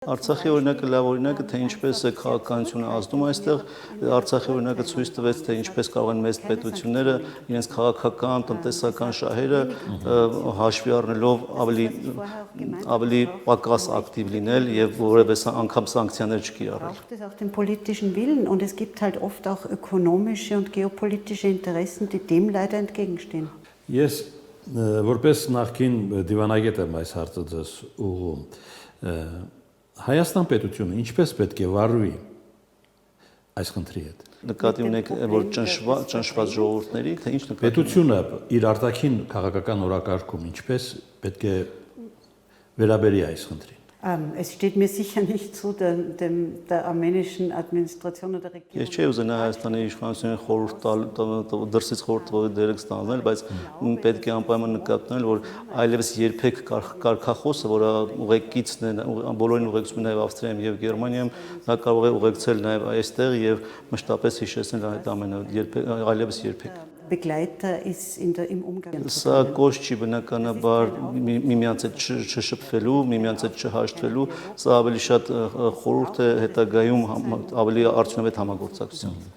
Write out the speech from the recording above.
Արցախի օրինակը լավ օրինակ է, թե ինչպես է քաղաքականությունը ազդում այստեղ, Արցախի օրինակը ցույց տվեց, թե ինչպես կարող են մեծ պետությունները իրենց քաղաքական, տնտեսական շահերը հաշվի առնելով ավելի պակաս ակտիվ լինել եւ որևէ անգամ սանկցիաներ չկիրառել։ Braucht es auch den politischen Willen und es gibt halt oft auch ökonomische und geopolitische Interessen, die dem leider entgegenstehen. Ես որպես նախկին դիվանագետ եմ այս հարցը ձեզ ուղղում։ Հայաստան պետությունը ինչպես պետք է վարվի այս խնդրի հետ։ Նկատի ունեք, որ ճնշված ժողովուրդների, թե ինչ նկատի։ Պետությունը իր արտաքին քաղաքական օրակարգում ինչպես պետք է վերաբերի այս խնդրին։ Es steht mir sicher nicht zu, der armenischen Administration oder Regierung. Ես չի ուզենա Հայաստանի իշխանություններին խորհուրդ տալ, դրսից խորհուրդ տալ դերեկ ստանալ, բայց պետք է անպայման նկատել, որ այլևս երբեք կարգախոսը, որը ուղեկիցն է, բոլորին ուղեկցում նաև Ավստրիայում եւ Գերմանիայում, նա կարող է ուղեկցել նաև այստեղ եւ մշտապես հիշեցնել այդ ամենը, այլևս երբեք։ Begleiter ist im Umgang. Սա կոչ չի բնականաբար միմյանց հետ չշփվելու, միմյանց հետ չհաշտվելու, սա ավելի շատ խորհուրդ է հետագայում ավելի արդյունավետ համագործակցության։